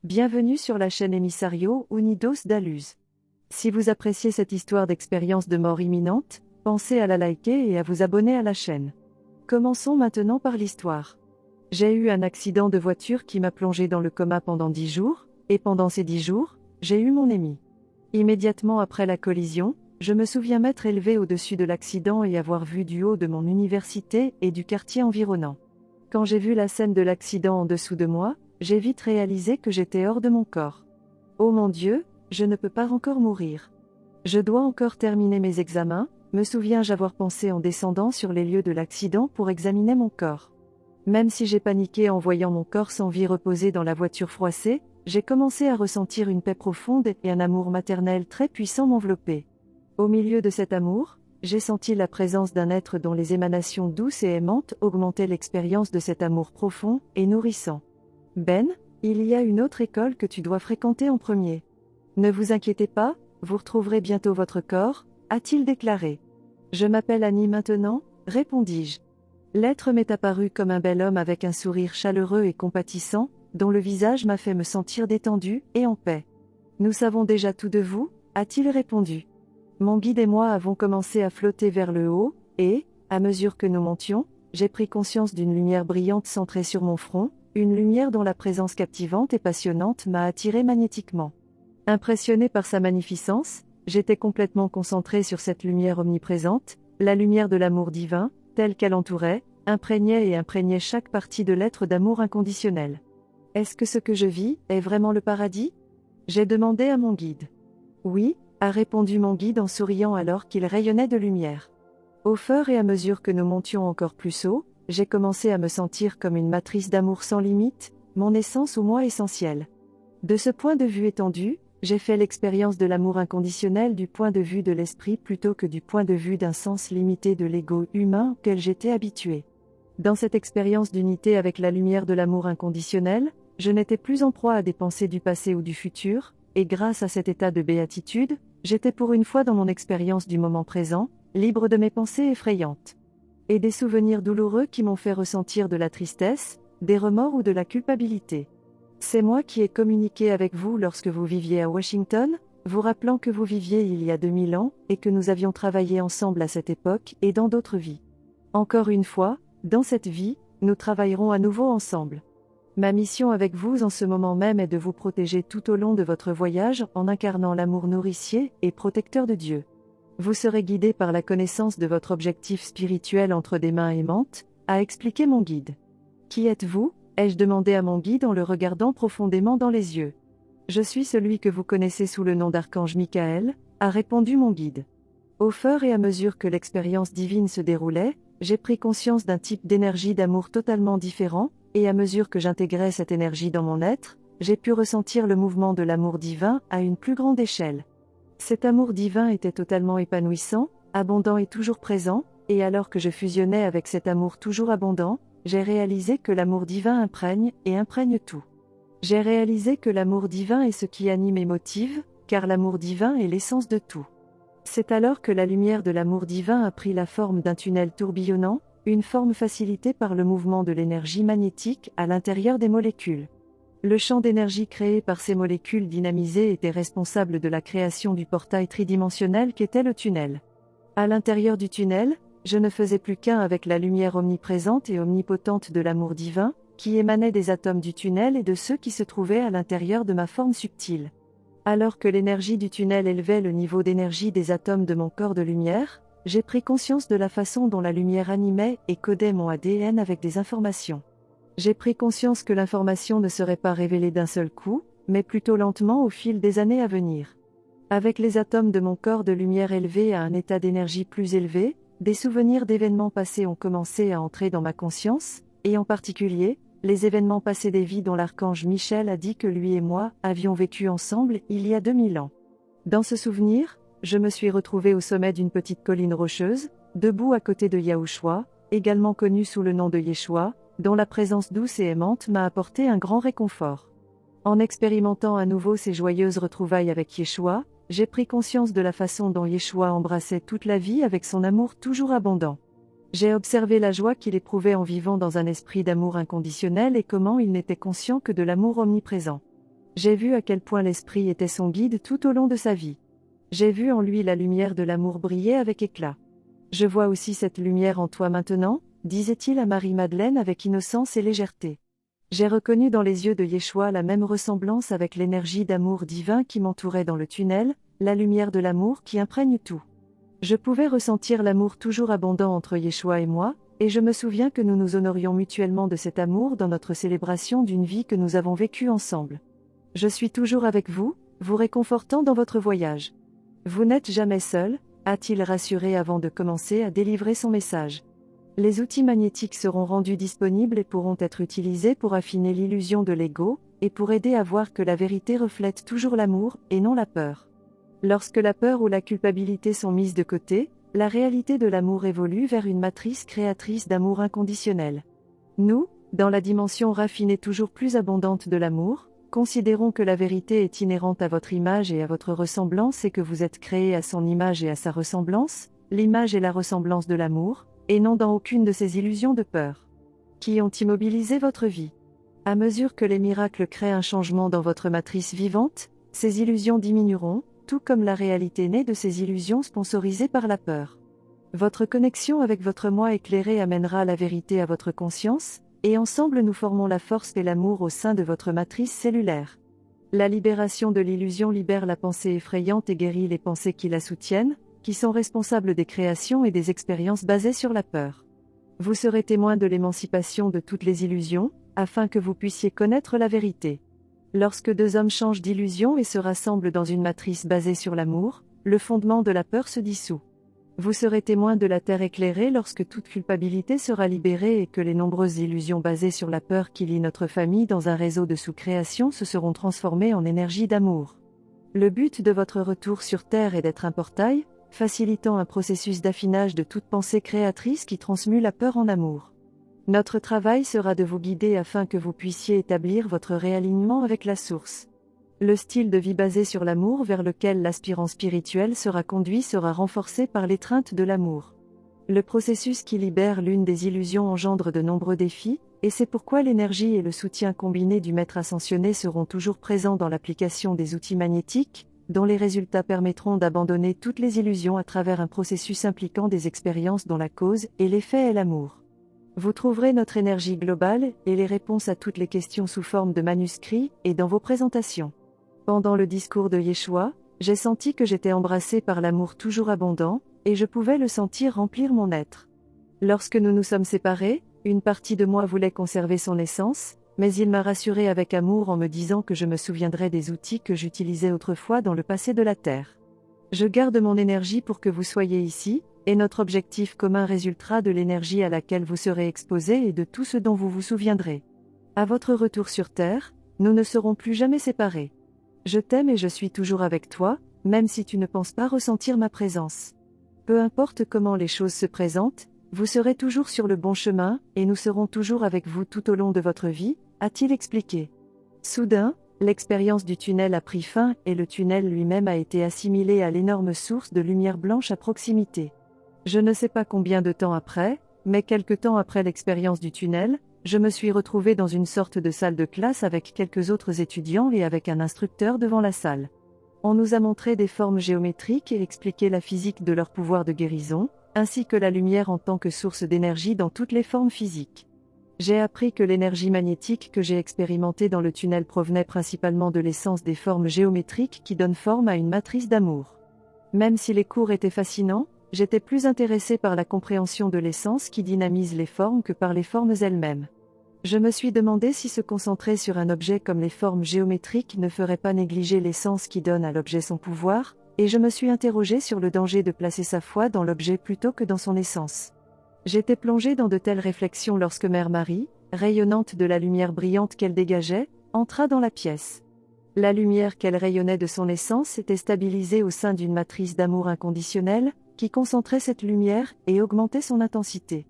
Bienvenue sur la chaîne Emissario Unidos da Luz. Si vous appréciez cette histoire d'expérience de mort imminente, pensez à la liker et à vous abonner à la chaîne. Commençons maintenant par l'histoire. J'ai eu un accident de voiture qui m'a plongé dans le coma pendant 10 jours, et pendant ces 10 jours, j'ai eu mon EMI. Immédiatement après la collision, je me souviens m'être élevé au-dessus de l'accident et avoir vu du haut de mon université et du quartier environnant. Quand j'ai vu la scène de l'accident en dessous de moi, j'ai vite réalisé que j'étais hors de mon corps. Oh mon Dieu, je ne peux pas encore mourir. Je dois encore terminer mes examens, me souviens-je avoir pensé en descendant sur les lieux de l'accident pour examiner mon corps. Même si j'ai paniqué en voyant mon corps sans vie reposer dans la voiture froissée, j'ai commencé à ressentir une paix profonde et un amour maternel très puissant m'envelopper. Au milieu de cet amour, j'ai senti la présence d'un être dont les émanations douces et aimantes augmentaient l'expérience de cet amour profond et nourrissant. Ben, il y a une autre école que tu dois fréquenter en premier. Ne vous inquiétez pas, vous retrouverez bientôt votre corps, a-t-il déclaré. Je m'appelle Annie maintenant, répondis-je. L'être m'est apparu comme un bel homme avec un sourire chaleureux et compatissant, dont le visage m'a fait me sentir détendu et en paix. Nous savons déjà tout de vous, a-t-il répondu. Mon guide et moi avons commencé à flotter vers le haut, et, à mesure que nous montions, j'ai pris conscience d'une lumière brillante centrée sur mon front, une lumière dont la présence captivante et passionnante m'a attiré magnétiquement. Impressionné par sa magnificence, j'étais complètement concentré sur cette lumière omniprésente, la lumière de l'amour divin, telle qu'elle entourait, imprégnait chaque partie de l'être d'amour inconditionnel. Est-ce que ce que je vis est vraiment le paradis? J'ai demandé à mon guide. Oui, a répondu mon guide en souriant alors qu'il rayonnait de lumière. Au fur et à mesure que nous montions encore plus haut, j'ai commencé à me sentir comme une matrice d'amour sans limite, mon essence ou moi essentiel. De ce point de vue étendu, j'ai fait l'expérience de l'amour inconditionnel du point de vue de l'esprit plutôt que du point de vue d'un sens limité de l'ego humain auquel j'étais habitué. Dans cette expérience d'unité avec la lumière de l'amour inconditionnel, je n'étais plus en proie à des pensées du passé ou du futur, et grâce à cet état de béatitude, j'étais pour une fois dans mon expérience du moment présent, libre de mes pensées effrayantes. Et des souvenirs douloureux qui m'ont fait ressentir de la tristesse, des remords ou de la culpabilité. C'est moi qui ai communiqué avec vous lorsque vous viviez à Washington, vous rappelant que vous viviez il y a 2000 ans, et que nous avions travaillé ensemble à cette époque et dans d'autres vies. Encore une fois, dans cette vie, nous travaillerons à nouveau ensemble. Ma mission avec vous en ce moment même est de vous protéger tout au long de votre voyage en incarnant l'amour nourricier et protecteur de Dieu. Vous serez guidé par la connaissance de votre objectif spirituel entre des mains aimantes, a expliqué mon guide. Qui êtes-vous? Ai-je demandé à mon guide en le regardant profondément dans les yeux. Je suis celui que vous connaissez sous le nom d'Archange Michael, a répondu mon guide. Au fur et à mesure que l'expérience divine se déroulait, j'ai pris conscience d'un type d'énergie d'amour totalement différent, et à mesure que j'intégrais cette énergie dans mon être, j'ai pu ressentir le mouvement de l'amour divin à une plus grande échelle. Cet amour divin était totalement épanouissant, abondant et toujours présent, et alors que je fusionnais avec cet amour toujours abondant, j'ai réalisé que l'amour divin imprègne tout. J'ai réalisé que l'amour divin est ce qui anime et motive, car l'amour divin est l'essence de tout. C'est alors que la lumière de l'amour divin a pris la forme d'un tunnel tourbillonnant, une forme facilitée par le mouvement de l'énergie magnétique à l'intérieur des molécules. Le champ d'énergie créé par ces molécules dynamisées était responsable de la création du portail tridimensionnel qu'était le tunnel. À l'intérieur du tunnel, je ne faisais plus qu'un avec la lumière omniprésente et omnipotente de l'amour divin, qui émanait des atomes du tunnel et de ceux qui se trouvaient à l'intérieur de ma forme subtile. Alors que l'énergie du tunnel élevait le niveau d'énergie des atomes de mon corps de lumière, j'ai pris conscience de la façon dont la lumière animait et codait mon ADN avec des informations. J'ai pris conscience que l'information ne serait pas révélée d'un seul coup, mais plutôt lentement au fil des années à venir. Avec les atomes de mon corps de lumière élevés à un état d'énergie plus élevé, des souvenirs d'événements passés ont commencé à entrer dans ma conscience, et en particulier, les événements passés des vies dont l'archange Michel a dit que lui et moi avions vécu ensemble il y a 2000 ans. Dans ce souvenir, je me suis retrouvé au sommet d'une petite colline rocheuse, debout à côté de Yahushua, également connu sous le nom de Yeshua, dont la présence douce et aimante m'a apporté un grand réconfort. En expérimentant à nouveau ces joyeuses retrouvailles avec Yeshua, j'ai pris conscience de la façon dont Yeshua embrassait toute la vie avec son amour toujours abondant. J'ai observé la joie qu'il éprouvait en vivant dans un esprit d'amour inconditionnel et comment il n'était conscient que de l'amour omniprésent. J'ai vu à quel point l'esprit était son guide tout au long de sa vie. J'ai vu en lui la lumière de l'amour briller avec éclat. Je vois aussi cette lumière en toi maintenant, disait-il à Marie-Madeleine avec innocence et légèreté. J'ai reconnu dans les yeux de Yeshua la même ressemblance avec l'énergie d'amour divin qui m'entourait dans le tunnel, la lumière de l'amour qui imprègne tout. Je pouvais ressentir l'amour toujours abondant entre Yeshua et moi, et je me souviens que nous nous honorions mutuellement de cet amour dans notre célébration d'une vie que nous avons vécue ensemble. Je suis toujours avec vous, vous réconfortant dans votre voyage. Vous n'êtes jamais seul, a-t-il rassuré avant de commencer à délivrer son message. Les outils magnétiques seront rendus disponibles et pourront être utilisés pour affiner l'illusion de l'ego, et pour aider à voir que la vérité reflète toujours l'amour, et non la peur. Lorsque la peur ou la culpabilité sont mises de côté, la réalité de l'amour évolue vers une matrice créatrice d'amour inconditionnel. Nous, dans la dimension raffinée toujours plus abondante de l'amour, considérons que la vérité est inhérente à votre image et à votre ressemblance et que vous êtes créé à son image et à sa ressemblance, l'image et la ressemblance de l'amour, et non dans aucune de ces illusions de peur, qui ont immobilisé votre vie. À mesure que les miracles créent un changement dans votre matrice vivante, ces illusions diminueront, tout comme la réalité née de ces illusions sponsorisées par la peur. Votre connexion avec votre moi éclairé amènera la vérité à votre conscience, et ensemble nous formons la force et l'amour au sein de votre matrice cellulaire. La libération de l'illusion libère la pensée effrayante et guérit les pensées qui la soutiennent, qui sont responsables des créations et des expériences basées sur la peur. Vous serez témoin de l'émancipation de toutes les illusions, afin que vous puissiez connaître la vérité. Lorsque deux hommes changent d'illusion et se rassemblent dans une matrice basée sur l'amour, le fondement de la peur se dissout. Vous serez témoin de la terre éclairée lorsque toute culpabilité sera libérée et que les nombreuses illusions basées sur la peur qui lient notre famille dans un réseau de sous-création se seront transformées en énergie d'amour. Le but de votre retour sur Terre est d'être un portail, facilitant un processus d'affinage de toute pensée créatrice qui transmue la peur en amour. Notre travail sera de vous guider afin que vous puissiez établir votre réalignement avec la source. Le style de vie basé sur l'amour vers lequel l'aspirant spirituel sera conduit sera renforcé par l'étreinte de l'amour. Le processus qui libère l'une des illusions engendre de nombreux défis, et c'est pourquoi l'énergie et le soutien combiné du maître ascensionné seront toujours présents dans l'application des outils magnétiques, dont les résultats permettront d'abandonner toutes les illusions à travers un processus impliquant des expériences dont la cause et l'effet est l'amour. Vous trouverez notre énergie globale et les réponses à toutes les questions sous forme de manuscrits et dans vos présentations. Pendant le discours de Yeshua, j'ai senti que j'étais embrassé par l'amour toujours abondant, et je pouvais le sentir remplir mon être. Lorsque nous nous sommes séparés, une partie de moi voulait conserver son essence, mais il m'a rassuré avec amour en me disant que je me souviendrais des outils que j'utilisais autrefois dans le passé de la Terre. Je garde mon énergie pour que vous soyez ici, et notre objectif commun résultera de l'énergie à laquelle vous serez exposé et de tout ce dont vous vous souviendrez. À votre retour sur Terre, nous ne serons plus jamais séparés. Je t'aime et je suis toujours avec toi, même si tu ne penses pas ressentir ma présence. Peu importe comment les choses se présentent, vous serez toujours sur le bon chemin, et nous serons toujours avec vous tout au long de votre vie, a-t-il expliqué. Soudain, l'expérience du tunnel a pris fin et le tunnel lui-même a été assimilé à l'énorme source de lumière blanche à proximité. Je ne sais pas combien de temps après, mais quelque temps après l'expérience du tunnel, je me suis retrouvé dans une sorte de salle de classe avec quelques autres étudiants et avec un instructeur devant la salle. On nous a montré des formes géométriques et expliqué la physique de leur pouvoir de guérison, ainsi que la lumière en tant que source d'énergie dans toutes les formes physiques. J'ai appris que l'énergie magnétique que j'ai expérimentée dans le tunnel provenait principalement de l'essence des formes géométriques qui donnent forme à une matrice d'amour. Même si les cours étaient fascinants, j'étais plus intéressé par la compréhension de l'essence qui dynamise les formes que par les formes elles-mêmes. Je me suis demandé si se concentrer sur un objet comme les formes géométriques ne ferait pas négliger l'essence qui donne à l'objet son pouvoir, et je me suis interrogé sur le danger de placer sa foi dans l'objet plutôt que dans son essence. J'étais plongé dans de telles réflexions lorsque Mère Marie, rayonnante de la lumière brillante qu'elle dégageait, entra dans la pièce. La lumière qu'elle rayonnait de son essence était stabilisée au sein d'une matrice d'amour inconditionnel, qui concentrait cette lumière et augmentait son intensité.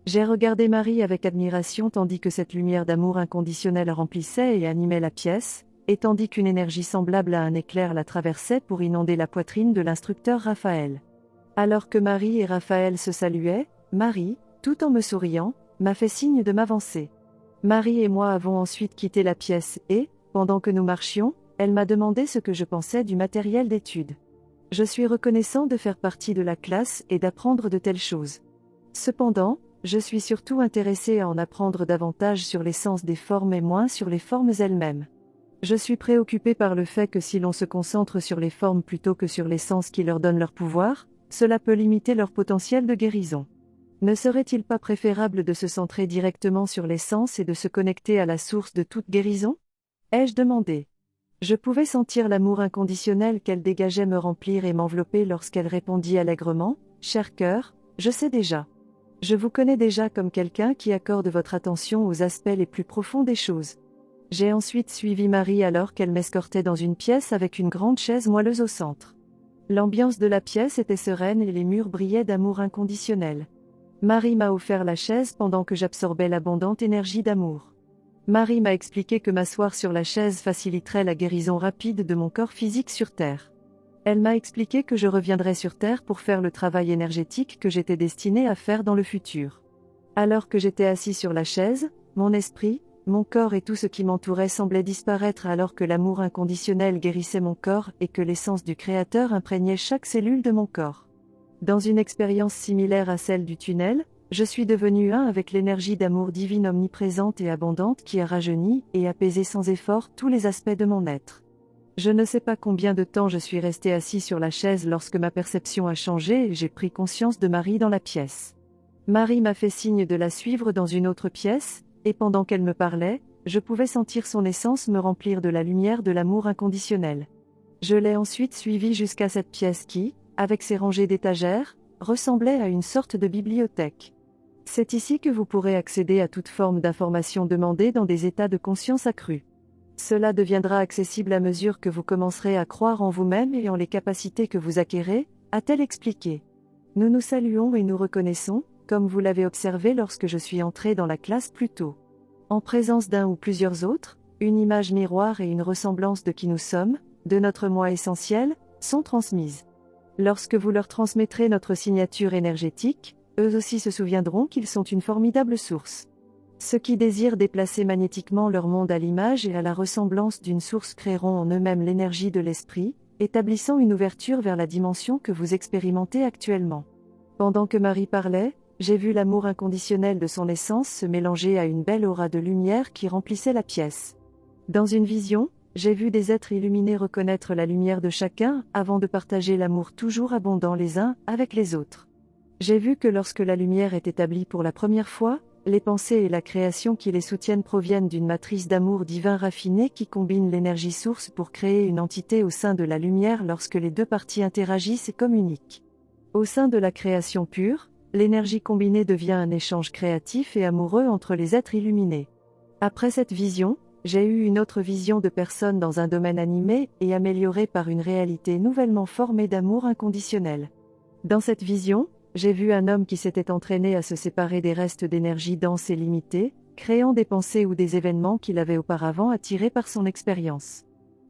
J'ai regardé Marie avec admiration tandis que cette lumière d'amour inconditionnel remplissait et animait la pièce, et tandis qu'une énergie semblable à un éclair la traversait pour inonder la poitrine de l'instructeur Raphaël. Alors que Marie et Raphaël se saluaient, Marie, tout en me souriant, m'a fait signe de m'avancer. Marie et moi avons ensuite quitté la pièce et, Pendant que nous marchions, elle m'a demandé ce que je pensais du matériel d'étude. Je suis reconnaissant de faire partie de la classe et d'apprendre de telles choses. Cependant, je suis surtout intéressé à en apprendre davantage sur l'essence des formes et moins sur les formes elles-mêmes. Je suis préoccupé par le fait que si l'on se concentre sur les formes plutôt que sur l'essence qui leur donne leur pouvoir, cela peut limiter leur potentiel de guérison. Ne serait-il pas préférable de se centrer directement sur l'essence et de se connecter à la source de toute guérison ? Ai-je demandé. Je pouvais sentir l'amour inconditionnel qu'elle dégageait me remplir et m'envelopper lorsqu'elle répondit allègrement, « Cher cœur, je sais déjà. Je vous connais déjà comme quelqu'un qui accorde votre attention aux aspects les plus profonds des choses. » J'ai ensuite suivi Marie alors qu'elle m'escortait dans une pièce avec une grande chaise moelleuse au centre. L'ambiance de la pièce était sereine et les murs brillaient d'amour inconditionnel. Marie m'a offert la chaise pendant que j'absorbais l'abondante énergie d'amour. Marie m'a expliqué que m'asseoir sur la chaise faciliterait la guérison rapide de mon corps physique sur Terre. Elle m'a expliqué que je reviendrais sur Terre pour faire le travail énergétique que j'étais destiné à faire dans le futur. Alors que j'étais assis sur la chaise, mon esprit, mon corps et tout ce qui m'entourait semblaient disparaître alors que l'amour inconditionnel guérissait mon corps et que l'essence du Créateur imprégnait chaque cellule de mon corps. Dans une expérience similaire à celle du tunnel, je suis devenu un avec l'énergie d'amour divine omniprésente et abondante qui a rajeuni et apaisé sans effort tous les aspects de mon être. Je ne sais pas combien de temps je suis resté assis sur la chaise lorsque ma perception a changé et j'ai pris conscience de Marie dans la pièce. Marie m'a fait signe de la suivre dans une autre pièce, et pendant qu'elle me parlait, je pouvais sentir son essence me remplir de la lumière de l'amour inconditionnel. Je l'ai ensuite suivie jusqu'à cette pièce qui, avec ses rangées d'étagères, ressemblait à une sorte de bibliothèque. C'est ici que vous pourrez accéder à toute forme d'information demandée dans des états de conscience accrus. Cela deviendra accessible à mesure que vous commencerez à croire en vous-même et en les capacités que vous acquérez, a-t-elle expliqué. Nous nous saluons et nous reconnaissons, comme vous l'avez observé lorsque je suis entré dans la classe plus tôt. En présence d'un ou plusieurs autres, une image miroir et une ressemblance de qui nous sommes, de notre moi essentiel, sont transmises. Lorsque vous leur transmettrez notre signature énergétique, eux aussi se souviendront qu'ils sont une formidable source. Ceux qui désirent déplacer magnétiquement leur monde à l'image et à la ressemblance d'une source créeront en eux-mêmes l'énergie de l'esprit, établissant une ouverture vers la dimension que vous expérimentez actuellement. Pendant que Marie parlait, j'ai vu l'amour inconditionnel de son essence se mélanger à une belle aura de lumière qui remplissait la pièce. Dans une vision, j'ai vu des êtres illuminés reconnaître la lumière de chacun avant de partager l'amour toujours abondant les uns avec les autres. J'ai vu que lorsque la lumière est établie pour la première fois, les pensées et la création qui les soutiennent proviennent d'une matrice d'amour divin raffiné qui combine l'énergie source pour créer une entité au sein de la lumière lorsque les deux parties interagissent et communiquent. Au sein de la création pure, l'énergie combinée devient un échange créatif et amoureux entre les êtres illuminés. Après cette vision, j'ai eu une autre vision de personnes dans un domaine animé et amélioré par une réalité nouvellement formée d'amour inconditionnel. Dans cette vision, j'ai vu un homme qui s'était entraîné à se séparer des restes d'énergie dense et limitée, créant des pensées ou des événements qu'il avait auparavant attirés par son expérience.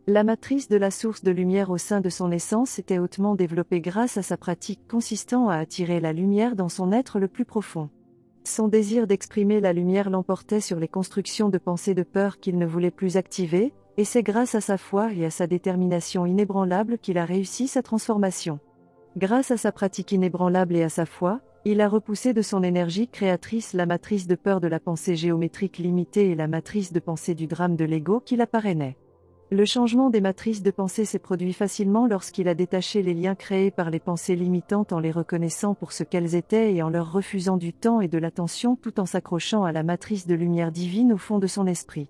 La matrice de la source de lumière au sein de son essence était hautement développée grâce à sa pratique consistant à attirer la lumière dans son être le plus profond. Son désir d'exprimer la lumière l'emportait sur les constructions de pensées de peur qu'il ne voulait plus activer, et c'est grâce à sa foi et à sa détermination inébranlable qu'il a réussi sa transformation. Grâce à sa pratique inébranlable et à sa foi, il a repoussé de son énergie créatrice la matrice de peur de la pensée géométrique limitée et la matrice de pensée du drame de l'ego qui la parrainait. Le changement des matrices de pensée s'est produit facilement lorsqu'il a détaché les liens créés par les pensées limitantes en les reconnaissant pour ce qu'elles étaient et en leur refusant du temps et de l'attention tout en s'accrochant à la matrice de lumière divine au fond de son esprit.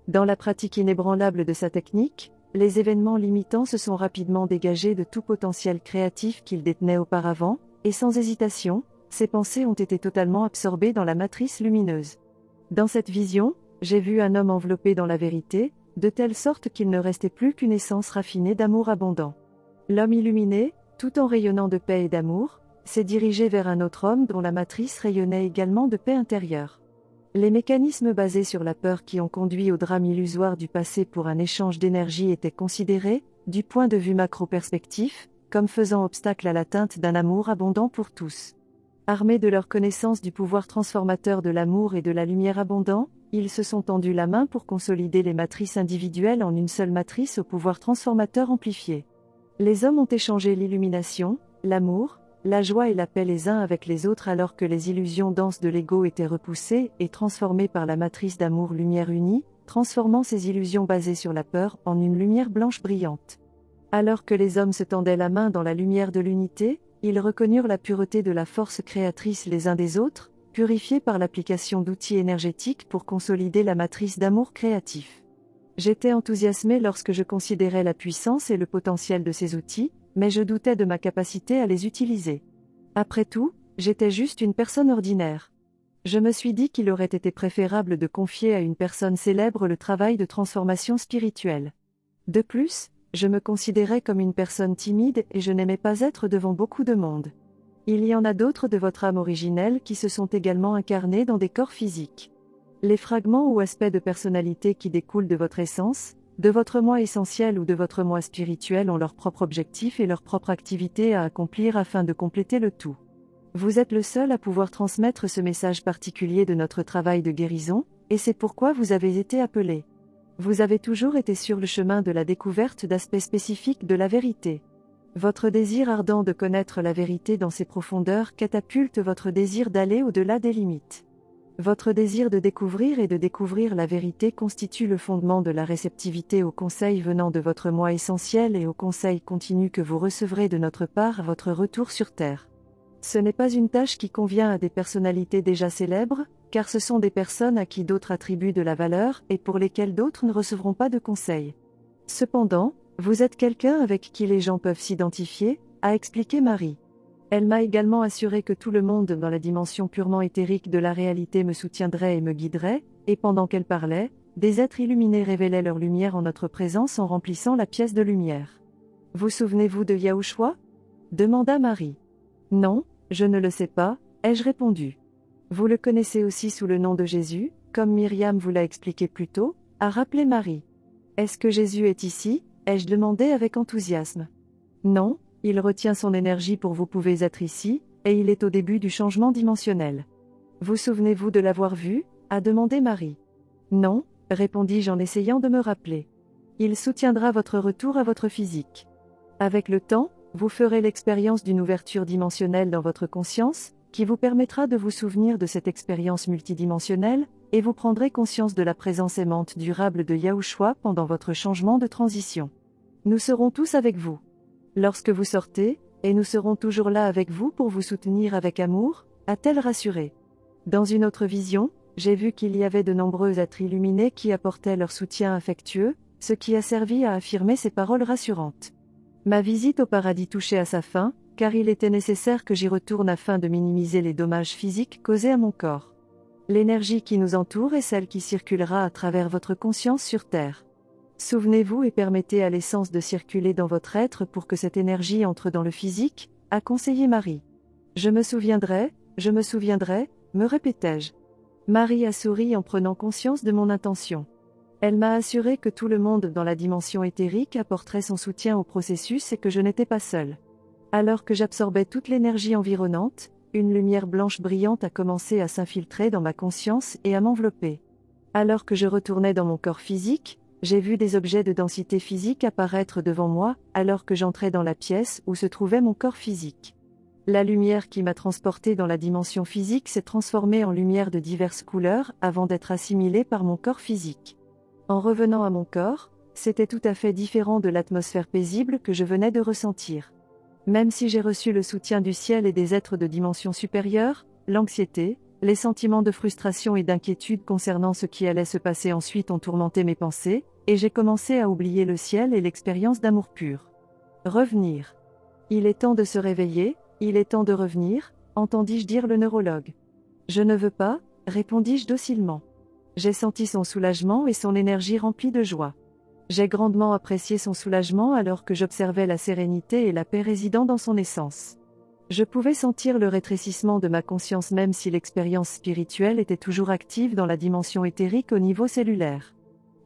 Dans la pratique inébranlable de sa technique, les événements limitants se sont rapidement dégagés de tout potentiel créatif qu'ils détenaient auparavant, et sans hésitation, ces pensées ont été totalement absorbées dans la matrice lumineuse. Dans cette vision, j'ai vu un homme enveloppé dans la vérité, de telle sorte qu'il ne restait plus qu'une essence raffinée d'amour abondant. L'homme illuminé, tout en rayonnant de paix et d'amour, s'est dirigé vers un autre homme dont la matrice rayonnait également de paix intérieure. Les mécanismes basés sur la peur qui ont conduit au drame illusoire du passé pour un échange d'énergie étaient considérés, du point de vue macro-perspectif, comme faisant obstacle à l'atteinte d'un amour abondant pour tous. Armés de leur connaissance du pouvoir transformateur de l'amour et de la lumière abondant, Ils se sont tendus la main pour consolider les matrices individuelles en une seule matrice au pouvoir transformateur amplifié. Les hommes ont échangé l'illumination, l'amour, la joie et la paix les uns avec les autres alors que les illusions denses de l'ego étaient repoussées et transformées par la matrice d'amour-lumière unie, transformant ces illusions basées sur la peur en une lumière blanche brillante. Alors que les hommes se tendaient la main dans la lumière de l'unité, ils reconnurent la pureté de la force créatrice les uns des autres, purifiée par l'application d'outils énergétiques pour consolider la matrice d'amour créatif. J'étais enthousiasmé lorsque je considérais la puissance et le potentiel de ces outils, mais je doutais de ma capacité à les utiliser. Après tout, j'étais juste une personne ordinaire. Je me suis dit qu'il aurait été préférable de confier à une personne célèbre le travail de transformation spirituelle. De plus, je me considérais comme une personne timide et je n'aimais pas être devant beaucoup de monde. Il y en a d'autres de votre âme originelle qui se sont également incarnés dans des corps physiques. Les fragments ou aspects de personnalité qui découlent de votre essence, de votre moi essentiel ou de votre moi spirituel ont leur propre objectif et leur propre activité à accomplir afin de compléter le tout. Vous êtes le seul à pouvoir transmettre ce message particulier de notre travail de guérison, et c'est pourquoi vous avez été appelé. Vous avez toujours été sur le chemin de la découverte d'aspects spécifiques de la vérité. Votre désir ardent de connaître la vérité dans ses profondeurs catapulte votre désir d'aller au-delà des limites. Votre désir de découvrir la vérité constitue le fondement de la réceptivité aux conseils venant de votre moi essentiel et aux conseils continus que vous recevrez de notre part à votre retour sur Terre. Ce n'est pas une tâche qui convient à des personnalités déjà célèbres, car ce sont des personnes à qui d'autres attribuent de la valeur et pour lesquelles d'autres ne recevront pas de conseils. Cependant, vous êtes quelqu'un avec qui les gens peuvent s'identifier, a expliqué Marie. Elle m'a également assuré que tout le monde dans la dimension purement éthérique de la réalité me soutiendrait et me guiderait, et pendant qu'elle parlait, des êtres illuminés révélaient leur lumière en notre présence en remplissant la pièce de lumière. Vous souvenez-vous de Yahushua ? Demanda Marie. Non, je ne le sais pas, ai-je répondu. Vous le connaissez aussi sous le nom de Jésus, comme Myriam vous l'a expliqué plus tôt, a rappelé Marie. Est-ce que Jésus est ici ? Ai-je demandé avec enthousiasme. Non, il retient son énergie pour vous pouvez être ici, et il est au début du changement dimensionnel. Vous souvenez-vous de l'avoir vu ? A demandé Marie. Non, répondis-je en essayant de me rappeler. Il soutiendra votre retour à votre physique. Avec le temps, vous ferez l'expérience d'une ouverture dimensionnelle dans votre conscience, qui vous permettra de vous souvenir de cette expérience multidimensionnelle, et vous prendrez conscience de la présence aimante durable de Yahushua pendant votre changement de transition. Nous serons tous avec vous. Lorsque vous sortez, et nous serons toujours là avec vous pour vous soutenir avec amour, a-t-elle rassuré. Dans une autre vision, j'ai vu qu'il y avait de nombreux êtres illuminés qui apportaient leur soutien affectueux, ce qui a servi à affirmer ces paroles rassurantes. Ma visite au paradis touchait à sa fin, car il était nécessaire que j'y retourne afin de minimiser les dommages physiques causés à mon corps. L'énergie qui nous entoure est celle qui circulera à travers votre conscience sur Terre. Souvenez-vous et permettez à l'essence de circuler dans votre être pour que cette énergie entre dans le physique, a conseillé Marie. Je me souviendrai, me répétai-je. Marie a souri en prenant conscience de mon intention. Elle m'a assuré que tout le monde dans la dimension éthérique apporterait son soutien au processus et que je n'étais pas seule. Alors que j'absorbais toute l'énergie environnante, une lumière blanche brillante a commencé à s'infiltrer dans ma conscience et à m'envelopper. Alors que je retournais dans mon corps physique, j'ai vu des objets de densité physique apparaître devant moi, alors que j'entrais dans la pièce où se trouvait mon corps physique. La lumière qui m'a transporté dans la dimension physique s'est transformée en lumière de diverses couleurs avant d'être assimilée par mon corps physique. En revenant à mon corps, c'était tout à fait différent de l'atmosphère paisible que je venais de ressentir. Même si j'ai reçu le soutien du ciel et des êtres de dimension supérieure, l'anxiété, les sentiments de frustration et d'inquiétude concernant ce qui allait se passer ensuite ont tourmenté mes pensées, et j'ai commencé à oublier le ciel et l'expérience d'amour pur. Revenir. Il est temps de se réveiller, il est temps de revenir, entendis-je dire le neurologue. Je ne veux pas, répondis-je docilement. J'ai senti son soulagement et son énergie remplie de joie. J'ai grandement apprécié son soulagement alors que j'observais la sérénité et la paix résidant dans son essence. Je pouvais sentir le rétrécissement de ma conscience même si l'expérience spirituelle était toujours active dans la dimension éthérique au niveau cellulaire.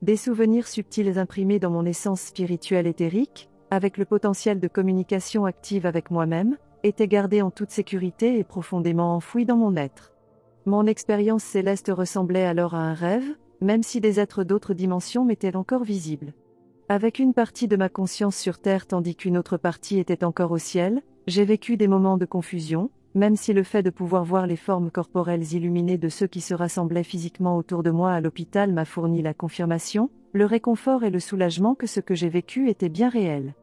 Des souvenirs subtils imprimés dans mon essence spirituelle éthérique, avec le potentiel de communication active avec moi-même, étaient gardés en toute sécurité et profondément enfouis dans mon être. Mon expérience céleste ressemblait alors à un rêve, même si des êtres d'autres dimensions m'étaient encore visibles. Avec une partie de ma conscience sur Terre tandis qu'une autre partie était encore au ciel, j'ai vécu des moments de confusion, même si le fait de pouvoir voir les formes corporelles illuminées de ceux qui se rassemblaient physiquement autour de moi à l'hôpital m'a fourni la confirmation, le réconfort et le soulagement que ce que j'ai vécu était bien réel.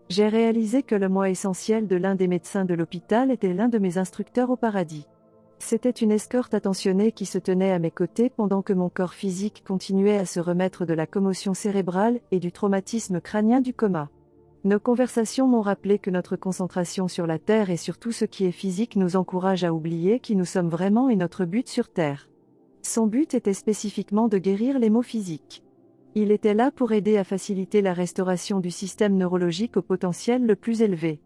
J'ai réalisé que le moi essentiel de l'un des médecins de l'hôpital était l'un de mes instructeurs au paradis. C'était une escorte attentionnée qui se tenait à mes côtés pendant que mon corps physique continuait à se remettre de la commotion cérébrale et du traumatisme crânien du coma. Nos conversations m'ont rappelé que notre concentration sur la Terre et sur tout ce qui est physique nous encourage à oublier qui nous sommes vraiment et notre but sur Terre. Son but était spécifiquement de guérir les maux physiques. Il était là pour aider à faciliter la restauration du système neurologique au potentiel le plus élevé.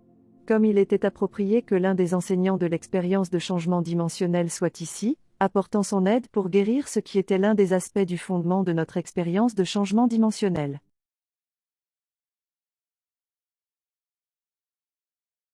Comme il était approprié que l'un des enseignants de l'expérience de changement dimensionnel soit ici, apportant son aide pour guérir ce qui était l'un des aspects du fondement de notre expérience de changement dimensionnel.